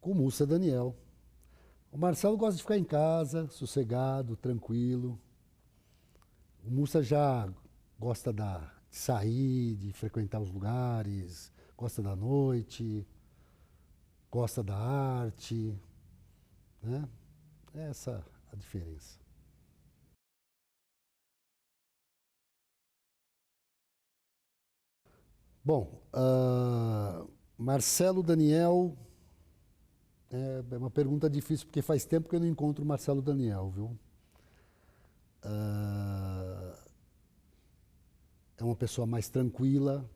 Com o Mussa Daniel. O Marcelo gosta de ficar em casa, sossegado, tranquilo. O Mussa já gosta de sair, de frequentar os lugares, gosta da noite, gosta da arte, né? É essa a diferença. Bom, Marcelo Daniel é uma pergunta difícil, porque faz tempo que eu não encontro o Marcelo Daniel, viu? É uma pessoa mais tranquila,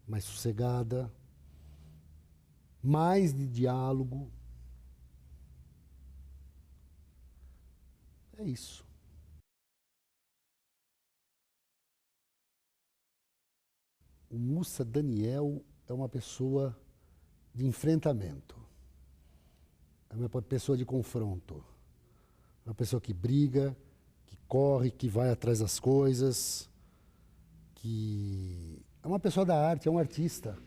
mais sossegada, mais de diálogo. É isso. O Mussa Daniel é uma pessoa de enfrentamento, é uma pessoa de confronto, é uma pessoa que briga, que corre, que vai atrás das coisas, que é uma pessoa da arte, é um artista.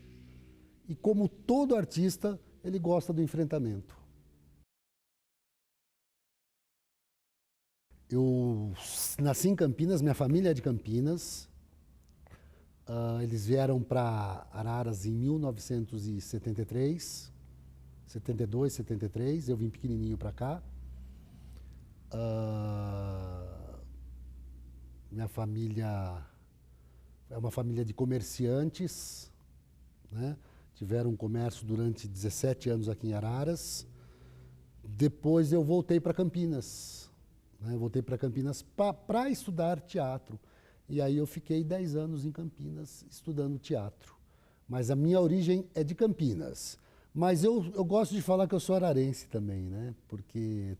E como todo artista, ele gosta do enfrentamento. Eu nasci em Campinas, minha família é de Campinas. Eles vieram para Araras em 1973, 72, 73. Eu vim pequenininho para cá. Minha família é uma família de comerciantes, né? Tiveram um comércio durante 17 anos aqui em Araras. Depois eu voltei para Campinas, né? Voltei para Campinas para estudar teatro. E aí eu fiquei 10 anos em Campinas estudando teatro. Mas a minha origem é de Campinas. Mas eu gosto de falar que eu sou ararense também, né? Porque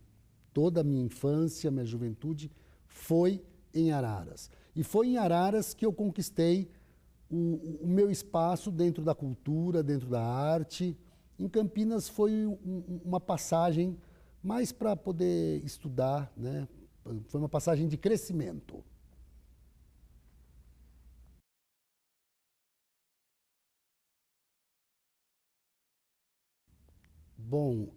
toda a minha infância, minha juventude foi em Araras. E foi em Araras que eu conquistei o meu espaço dentro da cultura, dentro da arte. Em Campinas foi uma passagem mais para poder estudar, né? Foi uma passagem de crescimento. Bom,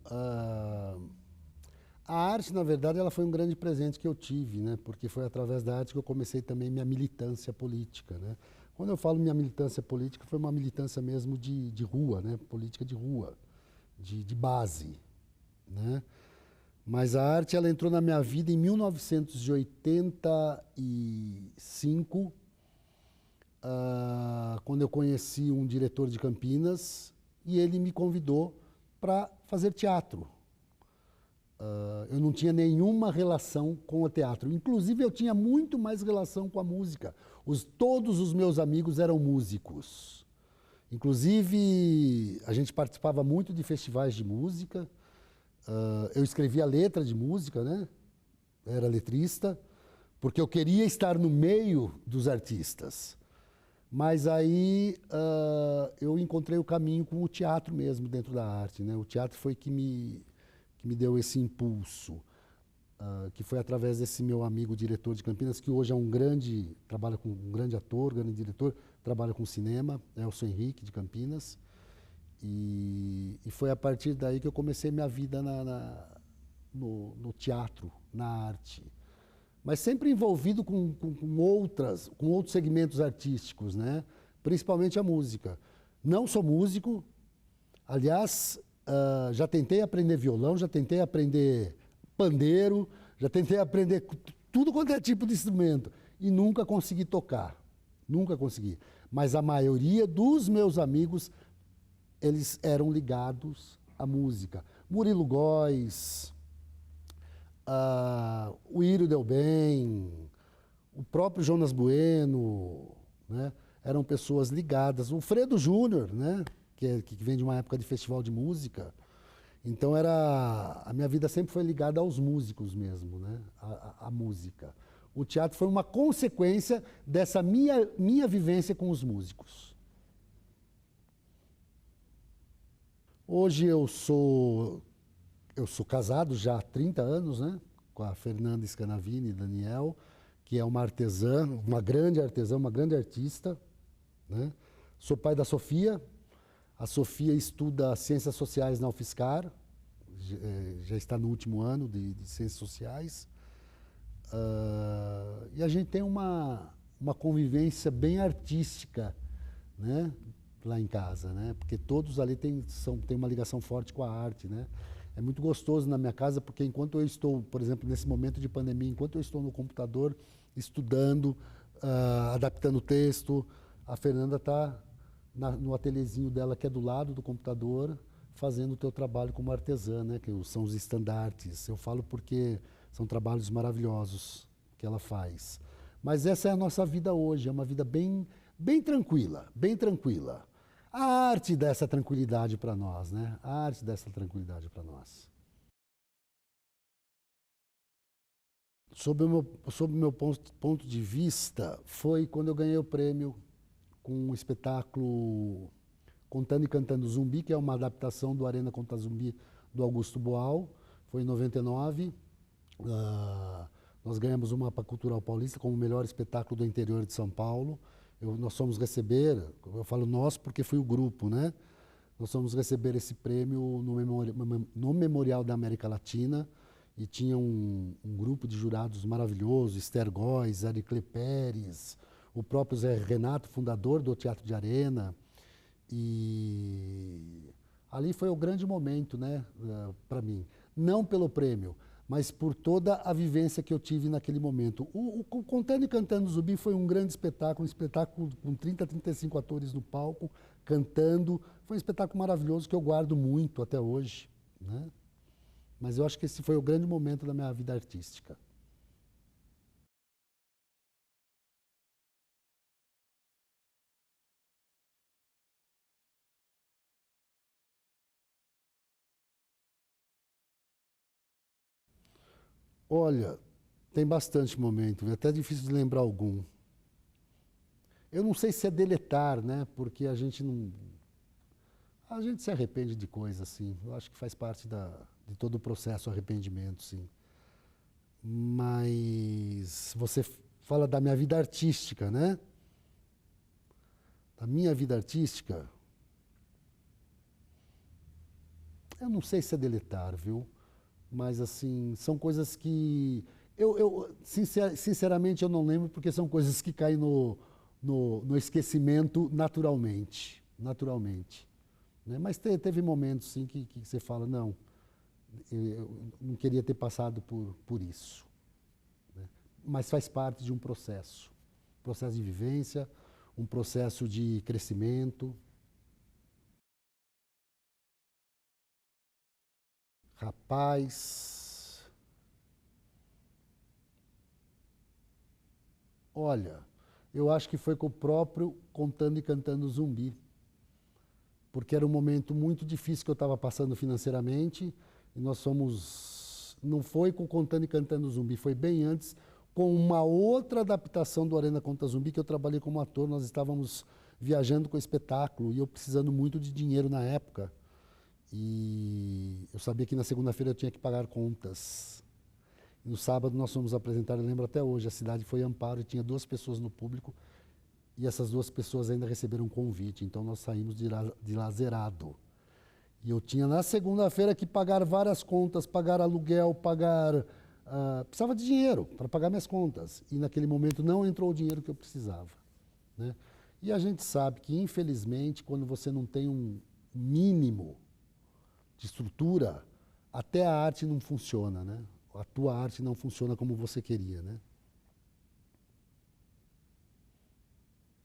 a arte, na verdade, ela foi um grande presente que eu tive, né? Porque foi através da arte que eu comecei também minha militância política, né? Quando eu falo minha militância política, foi uma militância mesmo de rua, né? Política de rua, de base, né? Mas a arte, ela entrou na minha vida em 1985, quando eu conheci um diretor de Campinas e ele me convidou para fazer teatro. Eu não tinha nenhuma relação com o teatro. Inclusive, eu tinha muito mais relação com a música. Todos os meus amigos eram músicos. Inclusive, a gente participava muito de festivais de música. Eu escrevia letra de música, né? Era letrista, porque eu queria estar no meio dos artistas. Mas aí eu encontrei o caminho com o teatro mesmo, dentro da arte, né? O teatro foi que me deu esse impulso, que foi através desse meu amigo diretor de Campinas, que hoje é trabalha com um grande ator, grande diretor, trabalha com cinema, Elson Henrique, de Campinas. E foi a partir daí que eu comecei minha vida no teatro, na arte. Mas sempre envolvido com outros segmentos artísticos, né? Principalmente a música. Não sou músico, aliás, já tentei aprender violão, já tentei aprender pandeiro, já tentei aprender tudo quanto é tipo de instrumento e nunca consegui tocar, nunca consegui. Mas a maioria dos meus amigos, eles eram ligados à música. Murilo Góes, o Írio Delbem, o próprio Jonas Bueno, né? Eram pessoas ligadas. O Fredo Júnior, né? Que vem de uma época de festival de música. Então a minha vida sempre foi ligada aos músicos mesmo, né? A música. O teatro foi uma consequência dessa minha vivência com os músicos. Hoje eu sou casado já há 30 anos, né? Com a Fernanda Scanavini Daniel, que é uma artesã, uma grande artesã, uma grande artista, né? Sou pai da Sofia. A Sofia estuda Ciências Sociais na UFSCar, já está no último ano de Ciências Sociais. E a gente tem uma convivência bem artística, né, lá em casa, né? Porque todos ali têm uma ligação forte com a arte, né? É muito gostoso na minha casa, porque enquanto eu estou, por exemplo, nesse momento de pandemia, enquanto eu estou no computador estudando, adaptando o texto, a Fernanda está no ateliêzinho dela, que é do lado do computador, fazendo o teu trabalho como artesã, né? Que são os estandartes. Eu falo porque são trabalhos maravilhosos que ela faz. Mas essa é a nossa vida hoje, é uma vida bem, bem tranquila, bem tranquila. A arte dessa tranquilidade para nós, né? A arte dessa tranquilidade para nós. Sob o meu ponto de vista, foi quando eu ganhei o prêmio com o espetáculo Contando e Cantando Zumbi, que é uma adaptação do Arena Conta Zumbi do Augusto Boal. Foi em 99. Nós ganhamos o Mapa Cultural Paulista como o melhor espetáculo do interior de São Paulo. Nós fomos receber, eu falo nós porque foi o grupo, né? Nós fomos receber esse prêmio no Memorial da América Latina e tinha um grupo de jurados maravilhoso, Esther Góes, Aricle Pérez, o próprio Zé Renato, fundador do Teatro de Arena. E ali foi o grande momento, né, para mim. Não pelo prêmio, mas por toda a vivência que eu tive naquele momento. O Contando e Cantando Zumbi foi um grande espetáculo, um espetáculo com 30, 35 atores no palco, cantando. Foi um espetáculo maravilhoso que eu guardo muito até hoje, né? Mas eu acho que esse foi o grande momento da minha vida artística. Olha, tem bastante momento, é até difícil de lembrar algum. Eu não sei se é deletar, né? Porque a gente não. A gente se arrepende de coisas, assim. Eu acho que faz parte de todo o processo, o arrependimento, sim. Mas você fala da minha vida artística, né? Da minha vida artística, eu não sei se é deletar, viu? Mas, assim, são coisas que. Sinceramente, eu não lembro, porque são coisas que caem no esquecimento naturalmente. Naturalmente. Né? Mas teve momentos, sim, que você fala, não, eu não queria ter passado por isso. Né? Mas faz parte de um processo de vivência, um processo de crescimento. Rapaz, olha, eu acho que foi com o próprio Contando e Cantando Zumbi, porque era um momento muito difícil que eu estava passando financeiramente, e nós fomos, não foi com Contando e Cantando Zumbi, foi bem antes, com uma outra adaptação do Arena Conta Zumbi, que eu trabalhei como ator, nós estávamos viajando com o espetáculo, e eu precisando muito de dinheiro na época, e eu sabia que na segunda-feira eu tinha que pagar contas. E no sábado nós fomos apresentar, eu lembro até hoje, a cidade foi Amparo e tinha 2 pessoas no público, e essas 2 pessoas ainda receberam um convite, então nós saímos de lá zerado. E eu tinha na segunda-feira que pagar várias contas, pagar aluguel, precisava de dinheiro para pagar minhas contas. E naquele momento não entrou o dinheiro que eu precisava. Né? E a gente sabe que, infelizmente, quando você não tem um mínimo de estrutura, até a arte não funciona, né? A tua arte não funciona como você queria, né?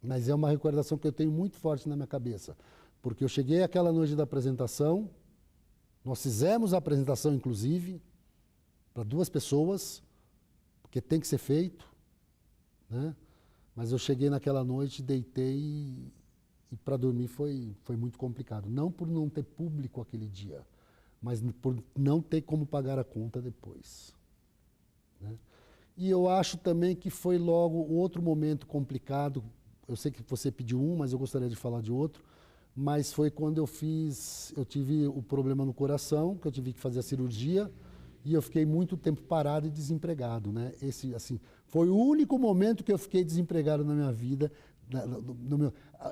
Mas é uma recordação que eu tenho muito forte na minha cabeça, porque eu cheguei aquela noite da apresentação, nós fizemos a apresentação, inclusive, para 2 pessoas, porque tem que ser feito, né? Mas eu cheguei naquela noite, deitei e para dormir foi muito complicado. Não por não ter público aquele dia, mas por não ter como pagar a conta depois. Né? E eu acho também que foi logo outro momento complicado. Eu sei que você pediu um, mas eu gostaria de falar de outro. Mas foi quando eu tive o problema no coração, que eu tive que fazer a cirurgia, e eu fiquei muito tempo parado e desempregado, né? Esse, assim, foi o único momento que eu fiquei desempregado na minha vida,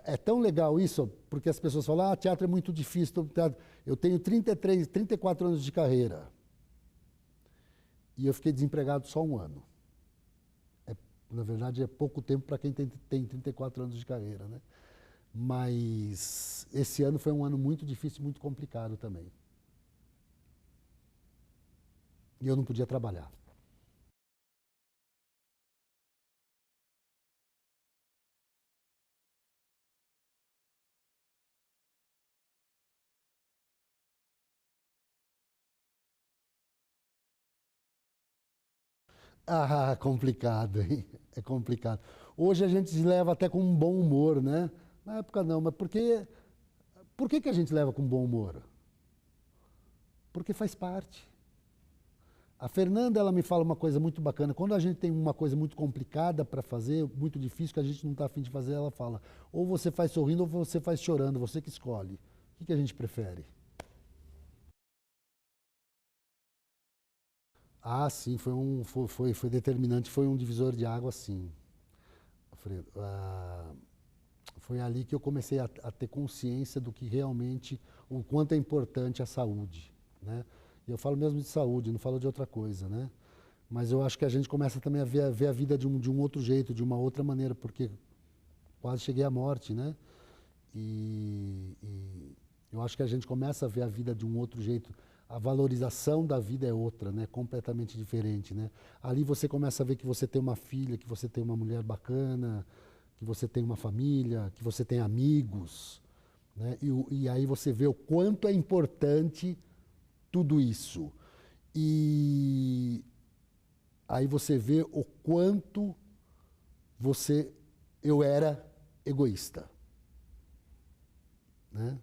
É tão legal isso, porque as pessoas falam, teatro é muito difícil. Eu tenho 34 anos de carreira. E eu fiquei desempregado só um ano. Na verdade, é pouco tempo para quem tem 34 anos de carreira, né? Mas esse ano foi um ano muito difícil, muito complicado também. E eu não podia trabalhar. Complicado, hein? É complicado. Hoje a gente se leva até com um bom humor, né? Na época não, mas por que a gente leva com bom humor? Porque faz parte. A Fernanda, ela me fala uma coisa muito bacana. Quando a gente tem uma coisa muito complicada para fazer, muito difícil, que a gente não está afim de fazer, ela fala, ou você faz sorrindo ou você faz chorando, você que escolhe. O que a gente prefere? Sim, foi determinante, foi um divisor de água, sim, Alfredo. Foi ali que eu comecei a ter consciência do que realmente, o quanto é importante a saúde, né? E eu falo mesmo de saúde, não falo de outra coisa, né? Mas eu acho que a gente começa também a ver a vida de um outro jeito, de uma outra maneira, porque quase cheguei à morte, né? E eu acho que a gente começa a ver a vida de um outro jeito. A valorização da vida é outra, né? Completamente diferente, né? Ali você começa a ver que você tem uma filha, que você tem uma mulher bacana, que você tem uma família, que você tem amigos, né? E aí você vê o quanto é importante tudo isso. E aí você vê o quanto eu era egoísta, né?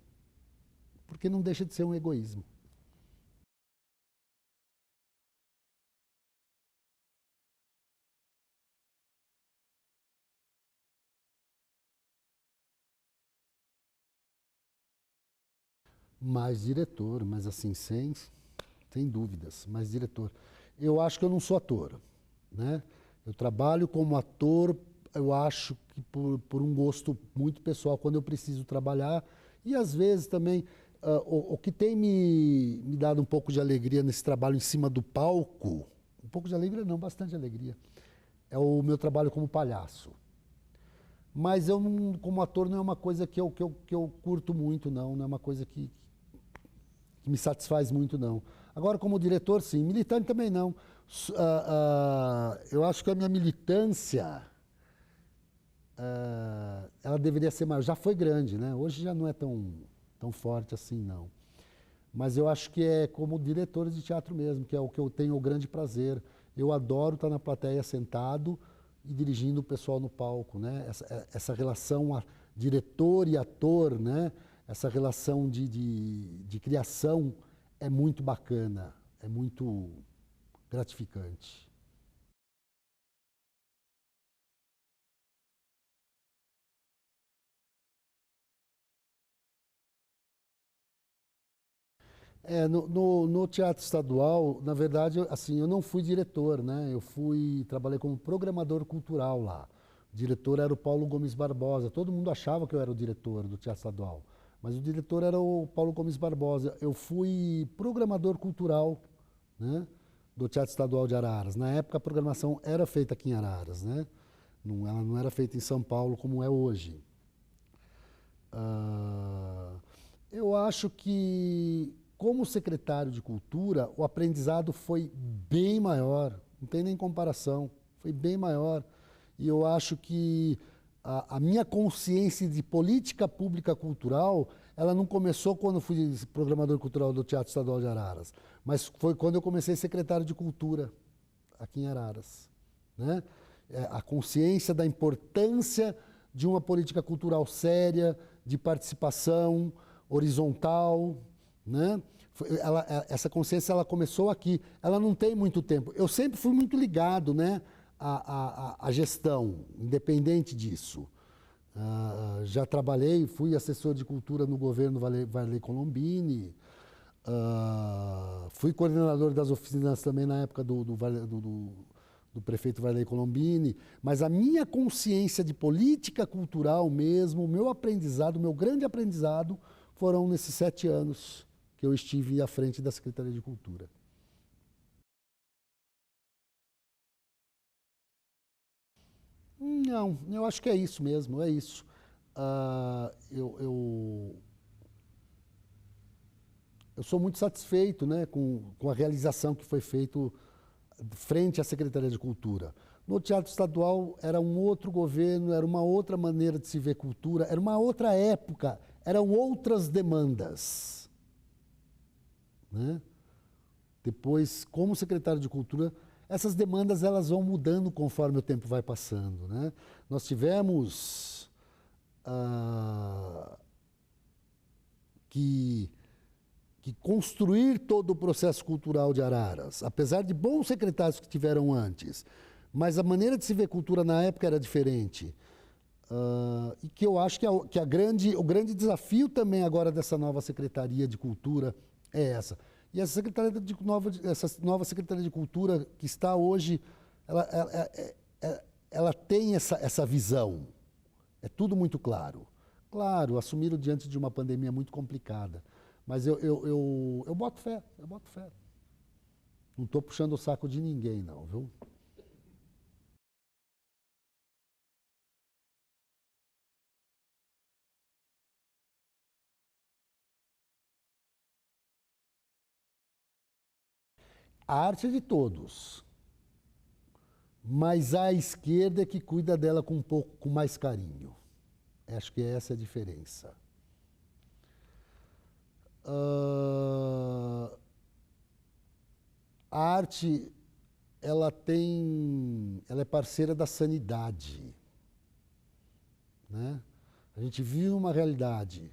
Porque não deixa de ser um egoísmo. Mais diretor, mas assim, sem dúvidas, mais diretor. Eu acho que eu não sou ator, né? Eu trabalho como ator, eu acho que por um gosto muito pessoal, quando eu preciso trabalhar, e às vezes também, o que tem me dado um pouco de alegria nesse trabalho em cima do palco, um pouco de alegria não, bastante alegria, é o meu trabalho como palhaço. Mas eu, como ator, não é uma coisa que eu curto muito, não é uma coisa que me satisfaz muito, não. Agora, como diretor, sim. Militante também não. Eu acho que a minha militância, ela deveria ser maior. Já foi grande, né? Hoje já não é tão forte assim, não. Mas eu acho que é como diretor de teatro mesmo, que é o que eu tenho o grande prazer. Eu adoro estar na plateia sentado e dirigindo o pessoal no palco, né? Essa relação diretor e ator, né? Essa relação de criação é muito bacana, é muito gratificante. No Teatro Estadual, na verdade, assim, eu não fui diretor, né? Trabalhei como programador cultural lá. O diretor era o Paulo Gomes Barbosa. Todo mundo achava que eu era o diretor do Teatro Estadual, mas o diretor era o Paulo Gomes Barbosa. Eu fui programador cultural, né? Do Teatro Estadual de Araras. Na época, a programação era feita aqui em Araras, né? Ela não era feita em São Paulo como é hoje. Ah, eu acho que, como secretário de Cultura, o aprendizado foi bem maior, não tem nem comparação, foi bem maior. E eu acho que a minha consciência de política pública cultural, ela não começou quando eu fui programador cultural do Teatro Estadual de Araras, mas foi quando eu comecei secretário de Cultura aqui em Araras, né? A consciência da importância de uma política cultural séria, de participação horizontal, né? Essa consciência ela começou aqui, ela não tem muito tempo. Eu sempre fui muito ligado, né, à gestão, independente disso. Já trabalhei, fui assessor de cultura no governo Varley Colombini, fui coordenador das oficinas também na época do do prefeito Varley Colombini, mas a minha consciência de política cultural mesmo, o meu aprendizado, o meu grande aprendizado, foram nesses 7 anos que eu estive à frente da Secretaria de Cultura. Não, eu acho que é isso mesmo, é isso. Eu sou muito satisfeito, né, com a realização que foi feito frente à Secretaria de Cultura. No Teatro Estadual era um outro governo, era uma outra maneira de se ver cultura, era uma outra época, eram outras demandas, né? Depois, como secretário de Cultura, essas demandas elas vão mudando conforme o tempo vai passando, né? Nós tivemos que construir todo o processo cultural de Araras, apesar de bons secretários que tiveram antes, mas a maneira de se ver cultura na época era diferente. E que eu acho que, o grande desafio também agora dessa nova Secretaria de Cultura é essa. E essa nova Secretaria de Cultura que está hoje, ela tem essa visão. É tudo muito claro. Claro, assumiram diante de uma pandemia muito complicada. Mas eu boto fé, eu boto fé. Não estou puxando o saco de ninguém, não, viu? A arte é de todos, mas a esquerda é que cuida dela com um pouco com mais carinho. Acho que essa é a diferença. A arte, ela é parceira da sanidade, né? A gente vive uma realidade,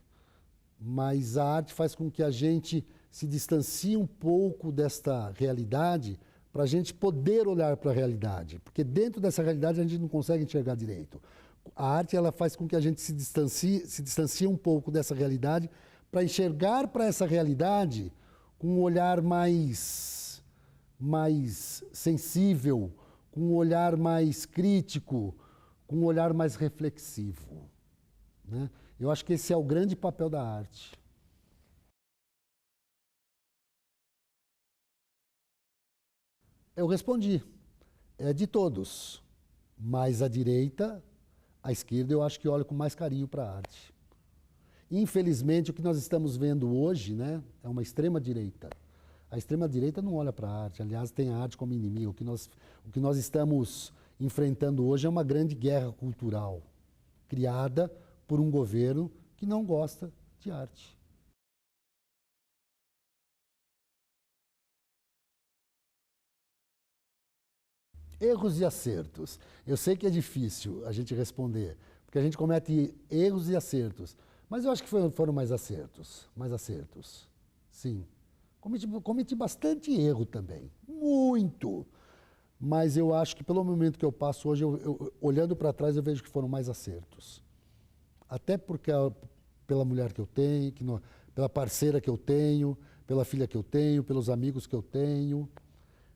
mas a arte faz com que a gente se distancie um pouco desta realidade para a gente poder olhar para a realidade, porque dentro dessa realidade a gente não consegue enxergar direito. A arte ela faz com que a gente se distancie um pouco dessa realidade para enxergar para essa realidade com um olhar mais sensível, com um olhar mais crítico, com um olhar mais reflexivo, né? Eu acho que esse é o grande papel da arte. Eu respondi, é de todos, mas a direita, a esquerda, eu acho que olha com mais carinho para a arte. Infelizmente, o que nós estamos vendo hoje, né, é uma extrema-direita. A extrema-direita não olha para a arte, aliás, tem a arte como inimigo. O que nós estamos enfrentando hoje é uma grande guerra cultural, criada por um governo que não gosta de arte. Erros e acertos. Eu sei que é difícil a gente responder, porque a gente comete erros e acertos. Mas eu acho que foram mais acertos. Mais acertos. Sim. Cometi bastante erro também. Muito. Mas eu acho que pelo momento que eu passo hoje, olhando para trás, eu vejo que foram mais acertos. Até porque pela mulher que eu tenho, pela parceira que eu tenho, pela filha que eu tenho, pelos amigos que eu tenho,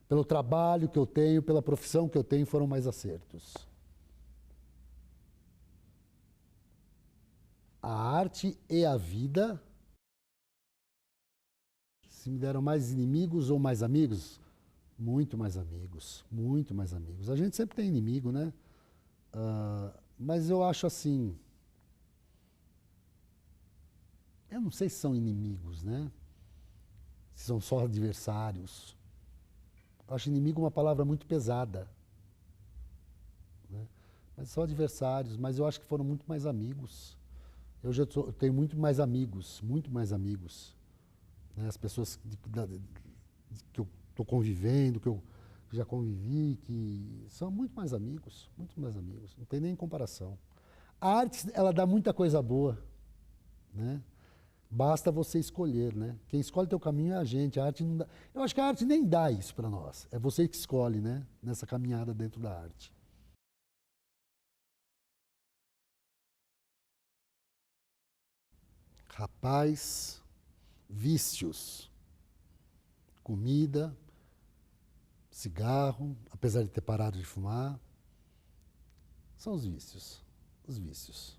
pelo trabalho que eu tenho, pela profissão que eu tenho, foram mais acertos. A arte e a vida, se me deram mais inimigos ou mais amigos, muito mais amigos, muito mais amigos. A gente sempre tem inimigo, né? Mas eu acho assim, eu não sei se são inimigos, né? Se são só adversários. Eu acho inimigo uma palavra muito pesada, né? Mas são adversários, mas eu acho que foram muito mais amigos. Eu tenho muito mais amigos, né? As pessoas que eu estou convivendo, que eu já convivi, que são muito mais amigos, não tem nem comparação. A arte, ela dá muita coisa boa, né? Basta você escolher, né? Quem escolhe teu caminho é a gente. A arte não dá. Eu acho que a arte nem dá isso para nós. É você que escolhe, né? Nessa caminhada dentro da arte. Rapaz, vícios, comida, cigarro, apesar de ter parado de fumar. São os vícios. Os vícios.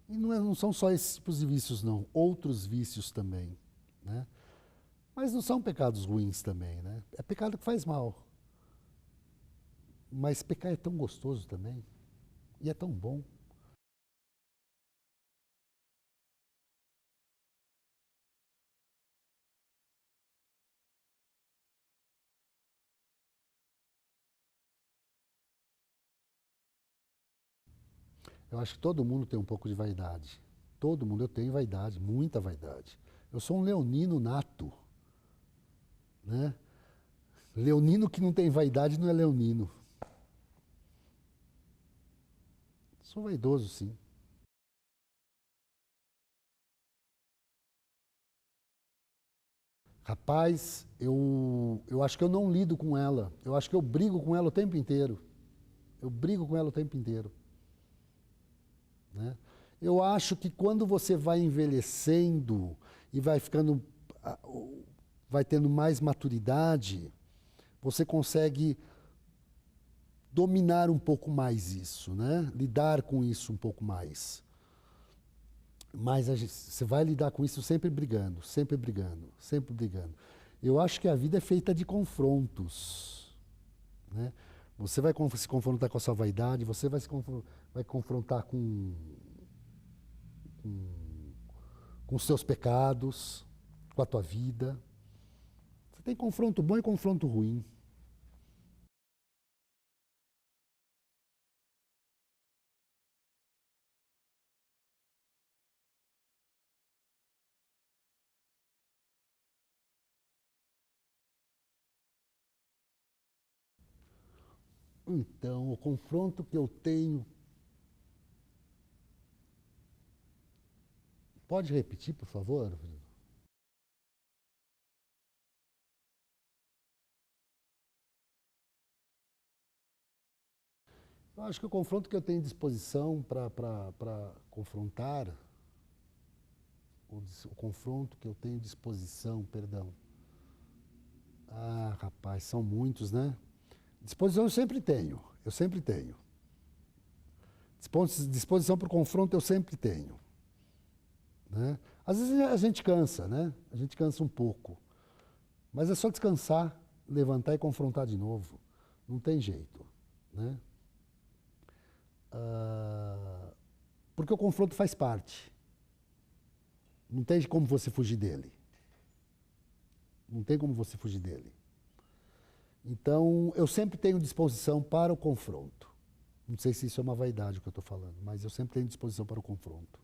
E não são só esses tipos de vícios, não. Outros vícios também, né? Mas não são pecados ruins também, né? É pecado que faz mal. Mas pecar é tão gostoso também. E é tão bom. Eu acho que todo mundo tem um pouco de vaidade. Todo mundo, eu tenho vaidade, muita vaidade. Eu sou um leonino nato, né? Leonino que não tem vaidade não é leonino. Sou vaidoso, sim. Rapaz, eu acho que eu não lido com ela. Eu acho que eu brigo com ela o tempo inteiro. Eu brigo com ela o tempo inteiro, né? Eu acho que quando você vai envelhecendo e vai ficando, vai tendo mais maturidade, você consegue dominar um pouco mais isso, né? Lidar com isso um pouco mais. Mas você vai lidar com isso sempre brigando, sempre brigando, sempre brigando. Eu acho que a vida é feita de confrontos, né? Você vai se confrontar com a sua vaidade, você vai confrontar com os seus pecados, com a tua vida. Você tem confronto bom e confronto ruim. Então, o confronto que eu tenho. Pode repetir, por favor? Eu acho que o confronto que eu tenho disposição para confrontar, o confronto que eu tenho disposição, perdão. Ah, rapaz, são muitos, né? Disposição eu sempre tenho, eu sempre tenho. Disposição para o confronto eu sempre tenho, né? Às vezes a gente cansa, né? A gente cansa um pouco. Mas é só descansar, levantar e confrontar de novo. Não tem jeito, né? Ah, porque o confronto faz parte. Não tem como você fugir dele. Não tem como você fugir dele. Então, eu sempre tenho disposição para o confronto. Não sei se isso é uma vaidade o que eu estou falando, mas eu sempre tenho disposição para o confronto.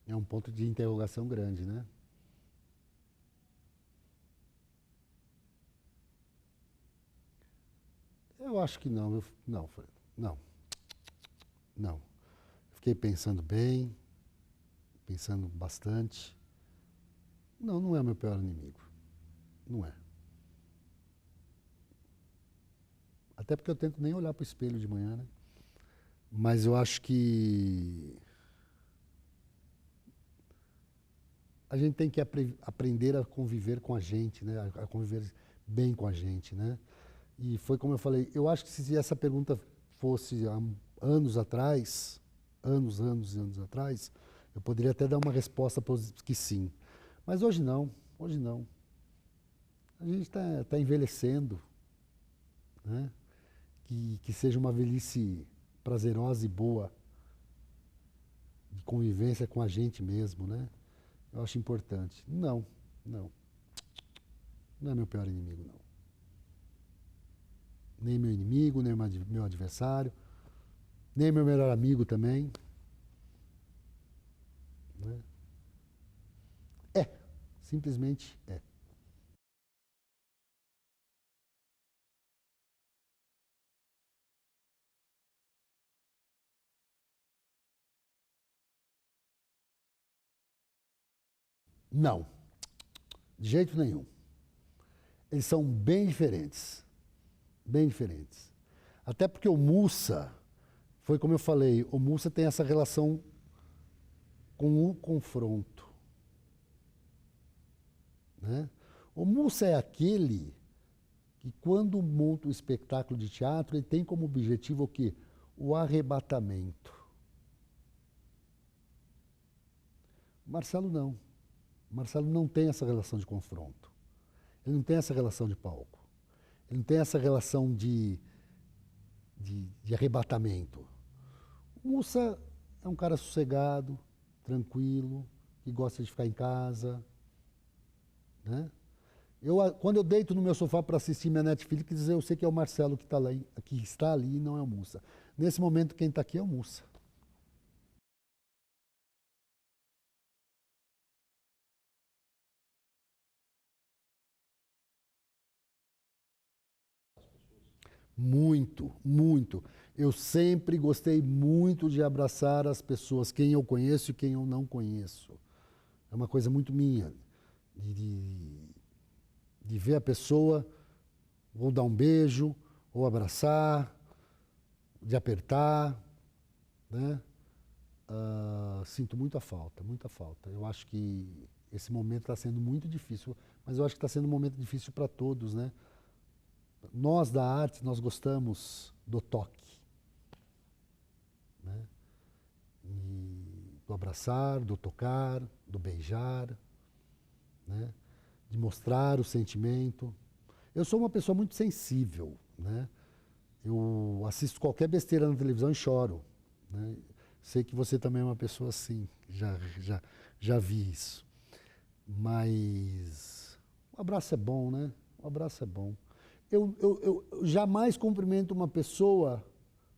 É um ponto de interrogação grande, né? Eu acho que não. Não, não, não. Fiquei pensando bem, pensando bastante. Não, não é o meu pior inimigo. Não é. Até porque eu tento nem olhar para o espelho de manhã, né? Mas eu acho que a gente tem que aprender a conviver com a gente, né? A conviver bem com a gente, né? E foi como eu falei, eu acho que se essa pergunta fosse há anos atrás, anos e anos atrás, eu poderia até dar uma resposta que sim. Mas hoje não, hoje não. A gente está envelhecendo, né? Que seja uma velhice prazerosa e boa, de convivência com a gente mesmo, né? Eu acho importante. Não, não. Não é meu pior inimigo, não. Nem meu inimigo, nem meu adversário, nem meu melhor amigo também, né? É, simplesmente é. Não, de jeito nenhum. Eles são bem diferentes. Bem diferentes. Até porque o Mussa, foi como eu falei, o Mussa tem essa relação com o confronto. Né? O Mussa é aquele que, quando monta um espetáculo de teatro, ele tem como objetivo o quê? O arrebatamento. O Marcelo não. O Marcelo não tem essa relação de confronto. Ele não tem essa relação de palco. Ele não tem essa relação de arrebatamento. O Mussa é um cara sossegado, tranquilo, que gosta de ficar em casa. Né? Quando eu deito no meu sofá para assistir minha Netflix, eu sei que é o Marcelo que está ali e não é o Mussa. Nesse momento, quem está aqui é o Mussa. Muito, muito. Eu sempre gostei muito de abraçar as pessoas, quem eu conheço e quem eu não conheço. É uma coisa muito minha, de, de, de ver a pessoa, ou dar um beijo, ou abraçar, de apertar, né? Sinto muita falta, muita falta. Eu acho que esse momento está sendo muito difícil, mas eu acho que está sendo um momento difícil para todos, né? Nós da arte, nós gostamos do toque, né? E do abraçar, do tocar, do beijar, né? De mostrar o sentimento. Eu sou uma pessoa muito sensível, né? Eu assisto qualquer besteira na televisão e choro, né? Sei que você também é uma pessoa assim, já vi isso. Mas um abraço é bom, né? Um abraço é bom. Eu jamais cumprimento uma pessoa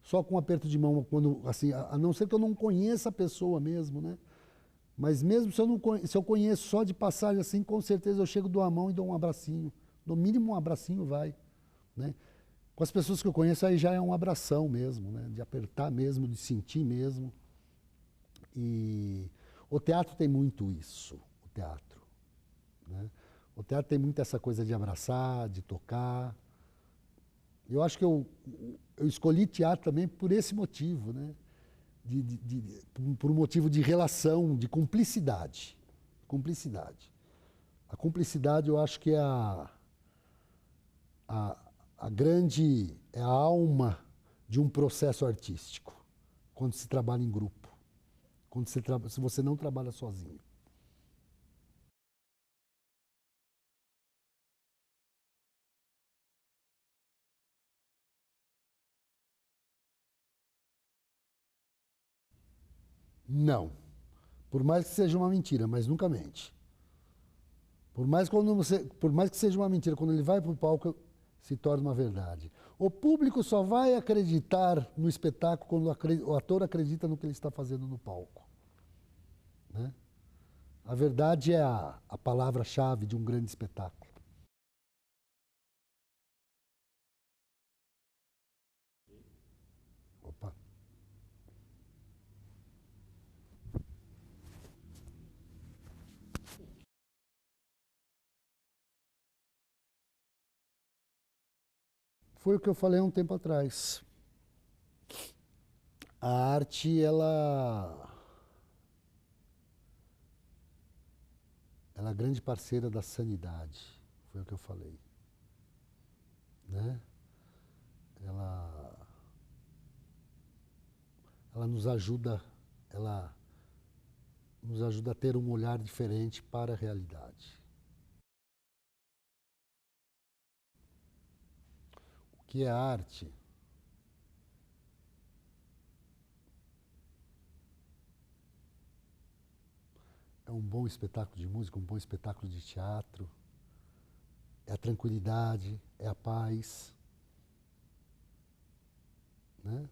só com um aperto de mão, quando, assim, a não ser que eu não conheça a pessoa mesmo, né? Mas mesmo se eu conheço só de passagem assim, com certeza eu chego, dou a mão e dou um abracinho. No mínimo um abracinho vai, né? Com as pessoas que eu conheço aí já é um abração mesmo, né? De apertar mesmo, de sentir mesmo. E o teatro tem muito isso, o teatro, né? O teatro tem muito essa coisa de abraçar, de tocar. Eu acho que eu escolhi teatro também por esse motivo, né? Por um motivo de relação, de cumplicidade. Cumplicidade. A cumplicidade eu acho que é a, é a alma de um processo artístico, quando se trabalha em grupo, se você não trabalha sozinho. Não. Por mais que seja uma mentira, mas nunca mente. Por mais que seja uma mentira, quando ele vai para o palco, se torna uma verdade. O público só vai acreditar no espetáculo quando o ator acredita no que ele está fazendo no palco. Né? A verdade é a palavra-chave de um grande espetáculo. Opa. Foi o que eu falei há um tempo atrás. A arte, ela é grande parceira da sanidade. Foi o que eu falei. Né? Ela, ela nos ajuda, ela nos ajuda a ter um olhar diferente para a realidade. O que é arte? É um bom espetáculo de música, um bom espetáculo de teatro. É a tranquilidade, é a paz. Né?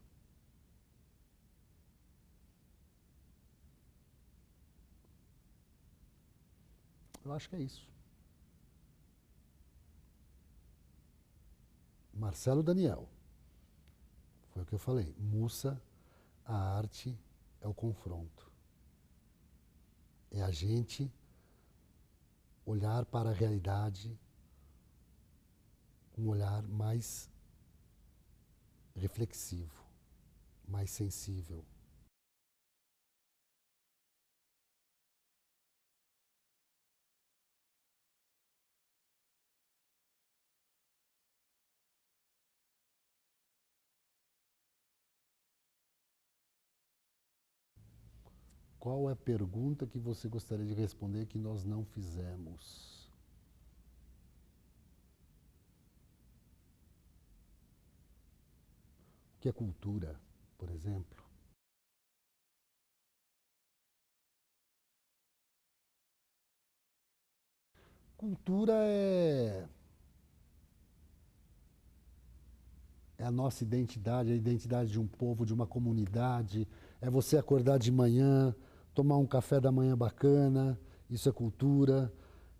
Eu acho que é isso. Marcelo Daniel. Foi o que eu falei. Mussa, a arte é o confronto. É a gente olhar para a realidade com um olhar mais reflexivo, mais sensível. Qual é a pergunta que você gostaria de responder que nós não fizemos? O que é cultura, por exemplo? Cultura é a nossa identidade, a identidade de um povo, de uma comunidade. É você acordar de manhã, tomar um café da manhã bacana, isso é cultura.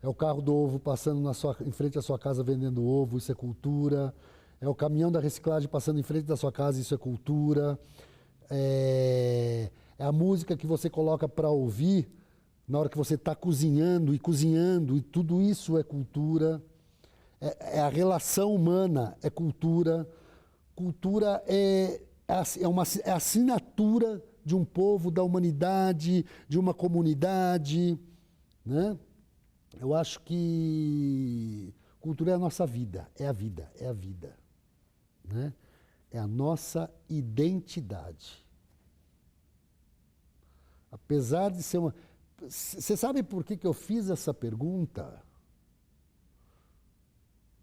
É o carro do ovo passando em frente à sua casa vendendo ovo, isso é cultura. É o caminhão da reciclagem passando em frente da sua casa, isso é cultura. É a música que você coloca para ouvir na hora que você está cozinhando, e tudo isso é cultura. É a relação humana, é cultura. Cultura é a assinatura de um povo, da humanidade, de uma comunidade, né? Eu acho que cultura é a nossa vida, é a vida, é a vida, né? É a nossa identidade. Apesar de ser uma... Você sabe por que eu fiz essa pergunta?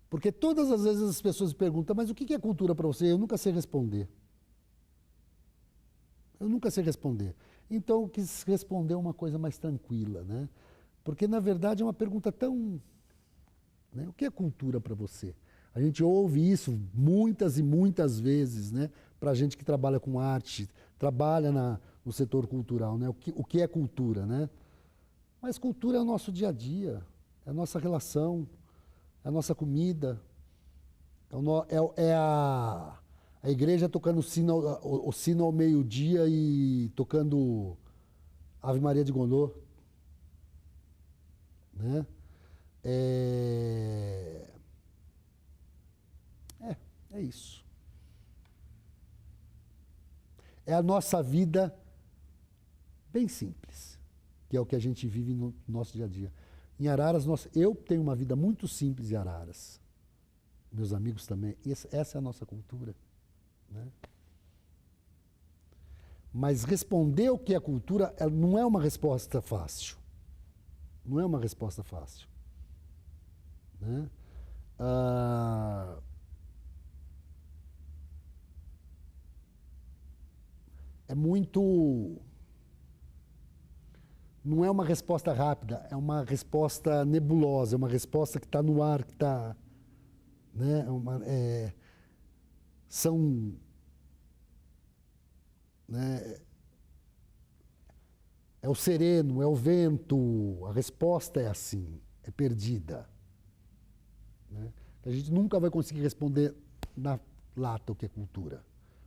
Porque todas as vezes as pessoas perguntam, mas o que é cultura para você? Eu nunca sei responder. Eu nunca sei responder. Então eu quis responder uma coisa mais tranquila, né? Porque na verdade é uma pergunta tão... né? O que é cultura para você? A gente ouve isso muitas e muitas vezes, né? Para a gente que trabalha com arte, trabalha no setor cultural, né? O que é cultura, né? Mas cultura é o nosso dia a dia, é a nossa relação, é a nossa comida, a igreja tocando o sino ao meio-dia e tocando Ave Maria de Gounod, né? É, é isso. É a nossa vida bem simples, que é o que a gente vive no nosso dia a dia. Em Araras, eu tenho uma vida muito simples em Araras. Meus amigos também. Essa é a nossa cultura, né? Mas responder o que é cultura não é uma resposta fácil. Não é uma resposta fácil, né? É muito... Não é uma resposta rápida, é uma resposta nebulosa, é uma resposta que está no ar, que está... né? São... né? É o sereno, é o vento, a resposta é assim, é perdida, né? A gente nunca vai conseguir responder na lata o que é cultura,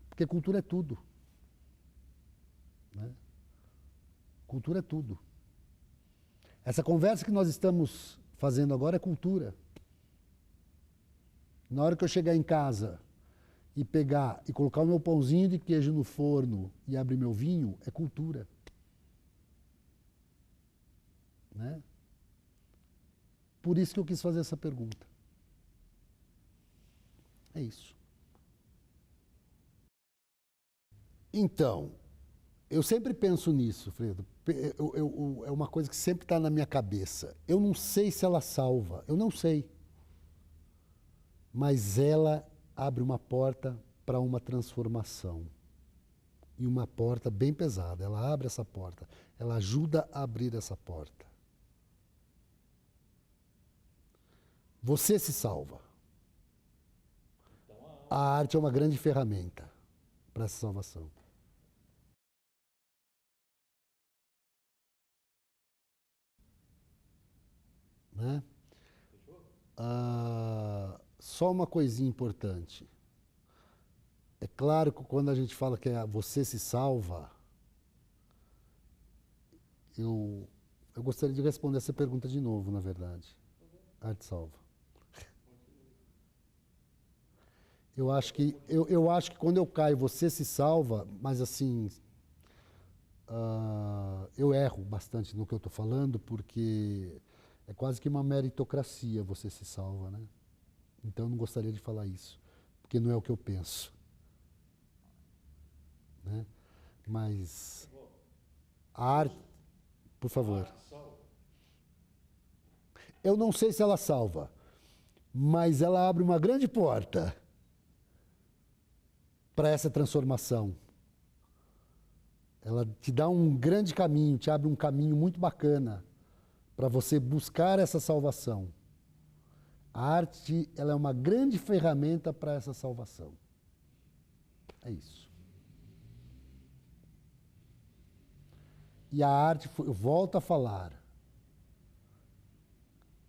porque cultura é tudo, né? Cultura é tudo. Essa conversa que nós estamos fazendo agora é cultura. Na hora que eu chegar em casa e pegar e colocar o meu pãozinho de queijo no forno e abrir meu vinho, é cultura, né? Por isso que eu quis fazer essa pergunta. É isso. Então, eu sempre penso nisso, Fredo. É uma coisa que sempre está na minha cabeça. Eu não sei se ela salva, eu não sei. Mas ela abre uma porta para uma transformação. E uma porta bem pesada. Ela abre essa porta. Ela ajuda a abrir essa porta. Você se salva. A arte é uma grande ferramenta para essa salvação. Né? Só uma coisinha importante. É claro que quando a gente fala que você se salva, eu Eu gostaria de responder essa pergunta de novo, na verdade. Arte salva. Eu acho que quando eu caio, você se salva, mas assim, eu erro bastante no que eu estou falando, porque é quase que uma meritocracia você se salva, né? Então eu não gostaria de falar isso, porque não é o que eu penso, né? Mas a arte, por favor. Eu não sei se ela salva, mas ela abre uma grande porta para essa transformação. Ela te dá um grande caminho, te abre um caminho muito bacana para você buscar essa salvação. A arte, ela é uma grande ferramenta para essa salvação. É isso. E a arte, eu volto a falar,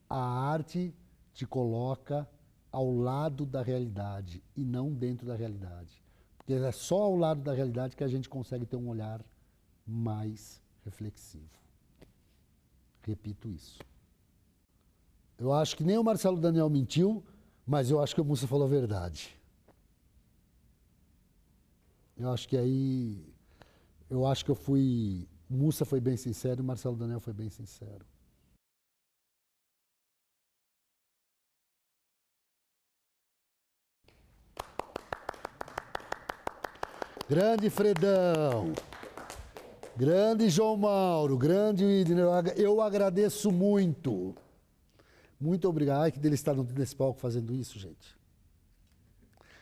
a arte te coloca ao lado da realidade e não dentro da realidade. Porque é só ao lado da realidade que a gente consegue ter um olhar mais reflexivo. Repito isso. Eu acho que nem o Marcelo Daniel mentiu, mas eu acho que o Mussa falou a verdade. Eu acho que aí... Eu acho que eu fui... O Mussa foi bem sincero e o Marcelo Daniel foi bem sincero. Grande Fredão, grande João Mauro, grande Widner, eu agradeço muito. Muito obrigado. Ai, que dele estar nesse palco fazendo isso, gente.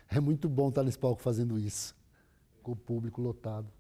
É muito bom estar nesse palco fazendo isso, com o público lotado.